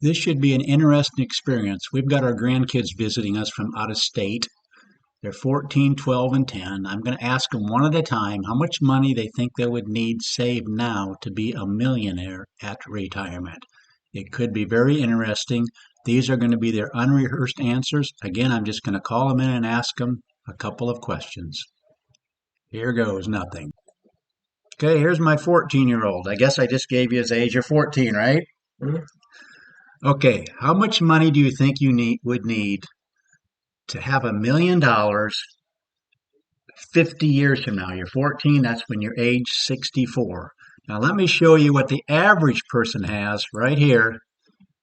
This should be an interesting experience. We've got our grandkids visiting us from out of state. They're 14, 12, and 10. I'm going to ask them one at a time how much money they think they would need saved now to be a millionaire at retirement. It could be very interesting. These are going to be their unrehearsed answers. Again, I'm just going to call them in and ask them a couple of questions. Here goes nothing. Okay, here's my 14-year-old. I guess I just gave you his age. You're 14, right? Mhm. Okay, how much money do you think you would need to have $1 million 50 years from now? You're 14, that's when you're age 64. Now let me show you what the average person has right here.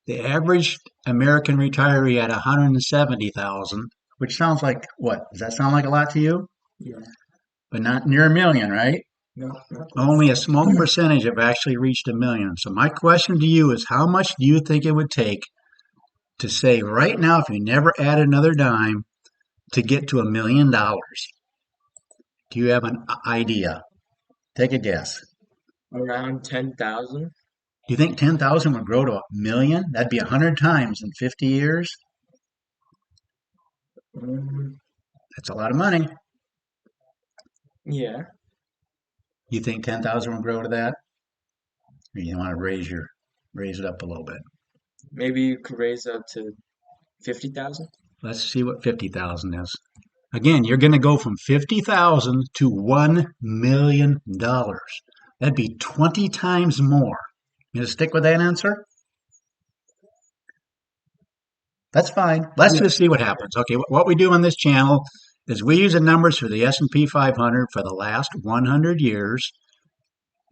The average American retiree at 170,000, which sounds like what? Does that sound like a lot to you? Yeah. But not near a million, right? No, not Only a small percentage have actually reached a million. So my question to you is how much do you think it would take to say right now, if you never add another dime, to get to $1 million? Do you have an idea? Take a guess. around 10,000. Do you think 10,000 would grow to a million? That'd be 100 times in 50 years. Mm, That's a lot of money. yeah, You think 10,000 would grow to that? Or you want to raise it up a little bit? maybe you could raise up to 50,000. Let's see what 50,000 is. Again, you're going to go from 50,000 to $1 million. That'd be 20 times more. You gonna stick with that answer? That's fine. Let's Yeah. just see what happens. Okay, what we do on this channel is we use the numbers for the S&P 500 for the last 100 years.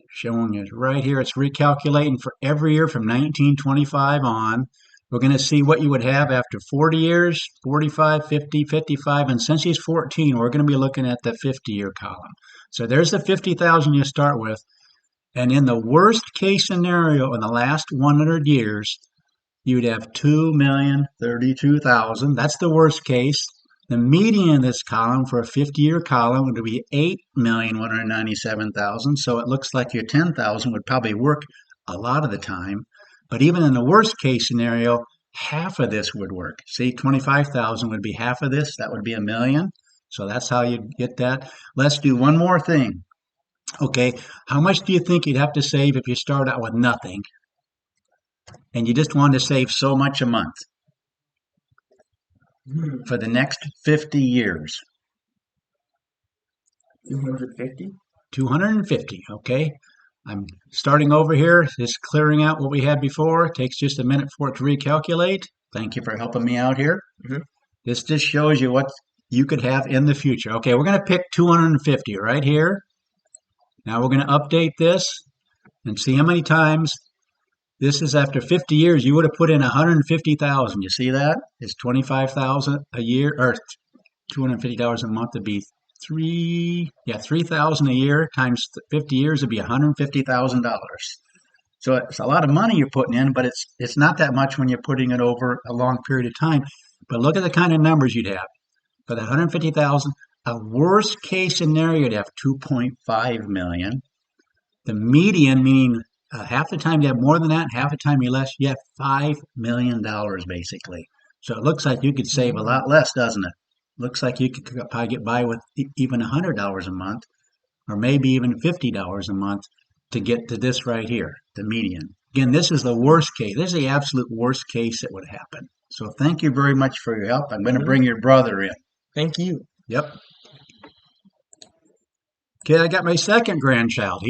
Showing you right here, it's recalculating for every year from 1925 on. We're going to see what you would have after 40 years, 45, 50, 55, and since he's 14, we're going to be looking at the 50-year column. So there's the 50,000 you start with. And in the worst case scenario in the last 100 years, you'd have 2,032,000. That's the worst case. The median in this column for a 50-year column would be 8,197,000. So it looks like your 10,000 would probably work a lot of the time. But even in the worst case scenario, half of this would work. See, 25,000 would be half of this. That would be a million. So that's how you get that. Let's do one more thing. Okay, how much do you think you'd have to save if you start out with nothing and you just wanted to save so much a month Hmm, for the next 50 years? 250. 250, okay? I'm starting over here, just clearing out what we had before. It takes just a minute for it to recalculate. Thank you for helping me out here. Hmm. This just shows you what you could have in the future. Okay, we're going to pick 250 right here. Now we're going to update this and see how many times. This is after 50 years. You would have put in 150,000. You see that? It's 25,000 a year, or $250 a month would be 3,000 a year times 50 years would be $150,000. So it's a lot of money you're putting in, but it's not that much when you're putting it over a long period of time. But look at the kind of numbers you'd have for the 150,000. A worst case scenario, you'd have 2.5 million. The median, meaning half the time you have more than that, half the time you less, you have $5 million basically. So it looks like you could save a lot less, doesn't it? Looks like you could probably get by with even $100 a month, or maybe even $50 a month to get to this right here, the median. Again, this is the worst case. This is the absolute worst case that would happen. So thank you very much for your help. I'm going to Hmm. bring your brother in. Thank you. Yep. Okay, I got my second grandchild.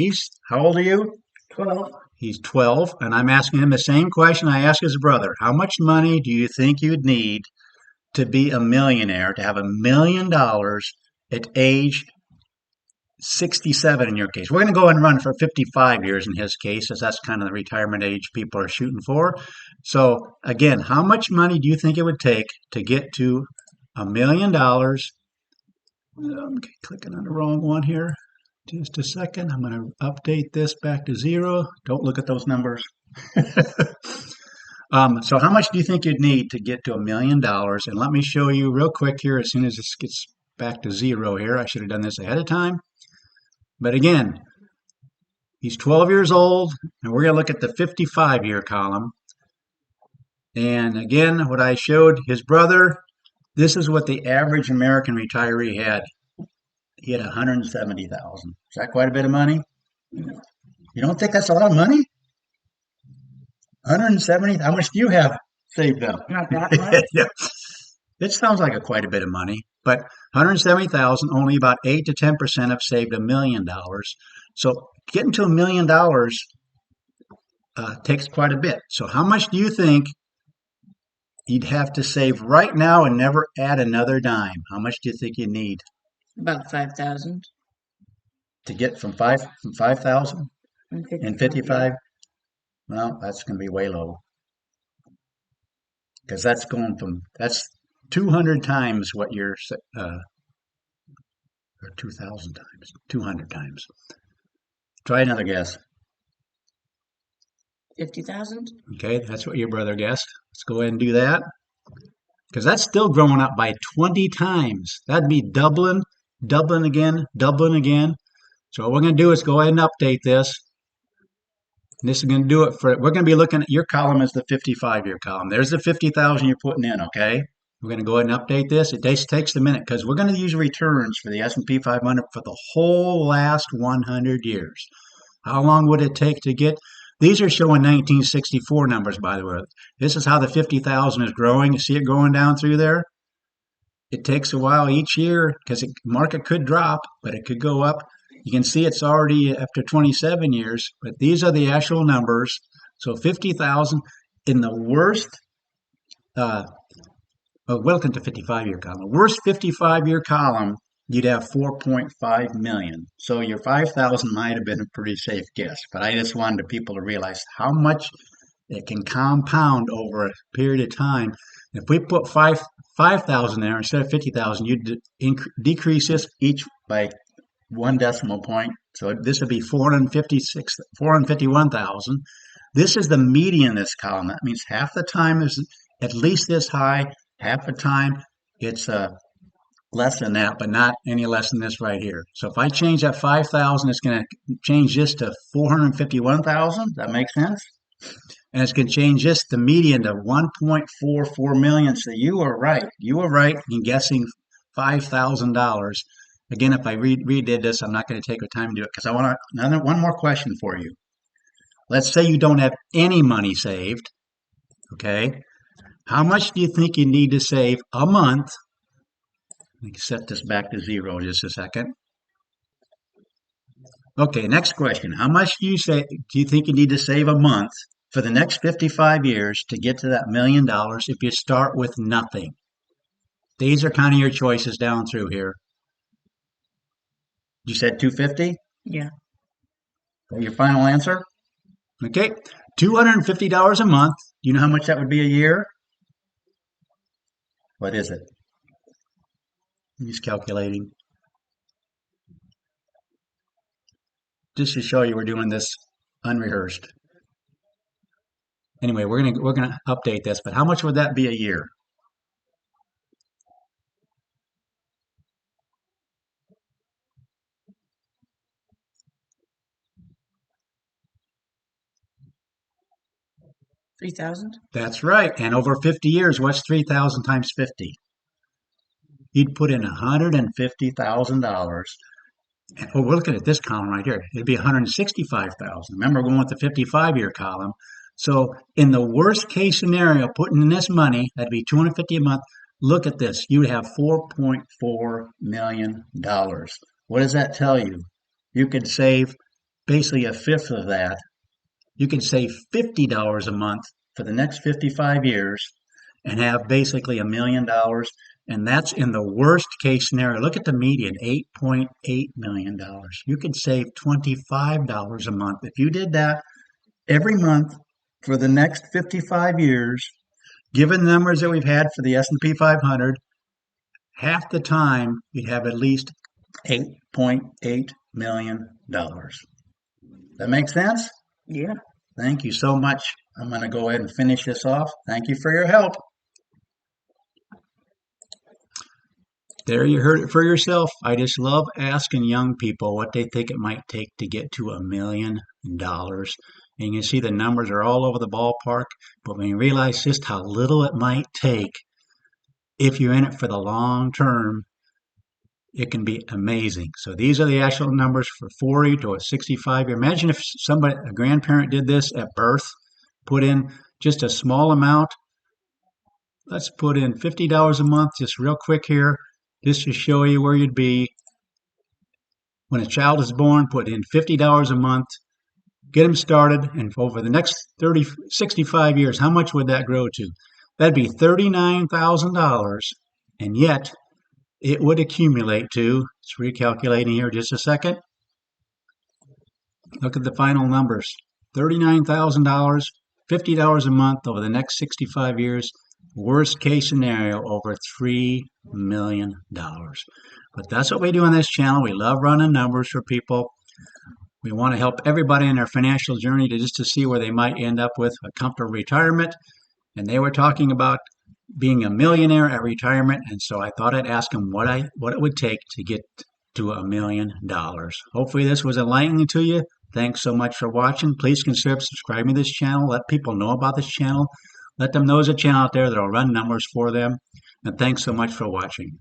How old are you? 12. He's 12, and I'm asking him the same question I asked his brother. How much money do you think you'd need to be a millionaire, to have $1 million at age 67 in your case? We're going to go and run for 55 years in his case, as that's kind of the retirement age people are shooting for. So, again, how much money do you think it would take to get to $1 million? I'm clicking on the wrong one here. Just a second. I'm going to update this back to 0. Don't look at those numbers. So how much do you think you'd need to get to $1 million? And let me show you real quick here as soon as this gets back to 0 here. I should have done this ahead of time. But again, he's 12 years old, and we're going to look at the 55-year column. And again, what I showed his brother, this is what the average American retiree had. He had 170,000. Is that quite a bit of money? You don't think that's a lot of money? 170? How much do you have saved up? Not that much. Yeah. It sounds like quite a bit of money, but 170,000, only about 8 to 10% have saved $1 million. So getting to $1 million takes quite a bit. So how much do you think you'd have to save right now and never add another dime? How much do you think you need About 5,000 to get from 5,000 and and 55. 55? Well, that's going to be way low because that's 200 times what you're or 2,000 times, 200 times. Try another guess. 50,000? Okay, that's what your brother guessed. Let's go ahead and do that because that's still growing up by 20 times. That'd be doubling, doubling again, doubling again. So what we're going to do is go ahead and update this. And this is going to do it we're going to be looking at your column as the 55-year column. There's the 50,000 you're putting in, okay? We're going to go ahead and update this. It takes a minute because we're going to use returns for the S&P 500 for the whole last 100 years. How long would it take to get? These are showing 1964 numbers, by the way. This is how the 50,000 is growing. You see it going down through there? It takes a while each year because the market could drop, but it could go up. You can see it's already after 27 years, but these are the actual numbers. So 50,000 in the worst, welcome to 55-year column. The worst 55-year column, you'd have 4.5 million. So your 5,000 might have been a pretty safe guess, but I just wanted people to realize how much it can compound over a period of time. If we put 5,000 there instead of 50,000, you'd decrease this each by 1 decimal point. So this would be 451,000. This is the median of this column. That means half the time is at least this high, half the time it's less than that, but not any less than this right here. So if I change that 5,000, it's going to change this to 451,000. That makes sense? And it's going to change this, the median, to 1.44 million. So you were right. You were right in guessing $5,000. Again, if I redid this, I'm not going to take the time to do it because I want one more question for you. Let's say you don't have any money saved. Okay. How much do you think you need to save a month? Let me set this back to 0 just a second. Okay, next question. How much do you think you need to save a month for the next 55 years to get to that $1 million if you start with nothing? These are kind of your choices down through here. You said 250? Yeah. Your final answer? Okay, $250 a month. Do you know how much that would be a year? What is it? He's calculating. Just to show you we're doing this unrehearsed. Anyway, we're gonna update this, but how much would that be a year? $3,000? That's right. And over 50 years, what's 3,000 times 50? You'd put in $150,000. Oh, we're looking at this column right here. It'd be 165,000. Remember, we're going with the 55-year column. So in the worst case scenario, putting in this money, that'd be $250 a month. Look at this. You would have $4.4 million. What does that tell you? You could save basically a fifth of that. You can save $50 a month for the next 55 years and have basically $1 million. And that's in the worst case scenario. Look at the median, $8.8 million. You could save $25 a month. If you did that every month for the next 55 years, given the numbers that we've had for the S&P 500, half the time you'd have at least $8.8 million. That makes sense? Yeah. Thank you so much. I'm going to go ahead and finish this off. Thank you for your help. There you heard it for yourself. I just love asking young people what they think it might take to get to $1 million. and you can see the numbers are all over the ballpark. But when you realize just how little it might take if you're in it for the long term, it can be amazing. So these are the actual numbers for 40 to a 65 year. Imagine if a grandparent did this at birth, put in just a small amount. Let's put in $50 a month, just real quick here, just to show you where you'd be. When a child is born, put in $50 a month, get them started, and over the next 65 years, how much would that grow to? That'd be $39,000, and yet it would accumulate to, it's recalculating here just a second. Look at the final numbers. $39,000, $50 a month over the next 65 years. Worst case scenario, over $3 million. But that's what we do on this channel. We love running numbers for people. We want to help everybody in their financial journey to see where they might end up with a comfortable retirement. And they were talking about being a millionaire at retirement, and so I thought I'd ask them what it would take to get to $1 million. Hopefully this was enlightening to you. Thanks so much for watching. Please consider subscribing to this channel. Let people know about this channel. Let them know there's a channel out there that'll run numbers for them. And thanks so much for watching.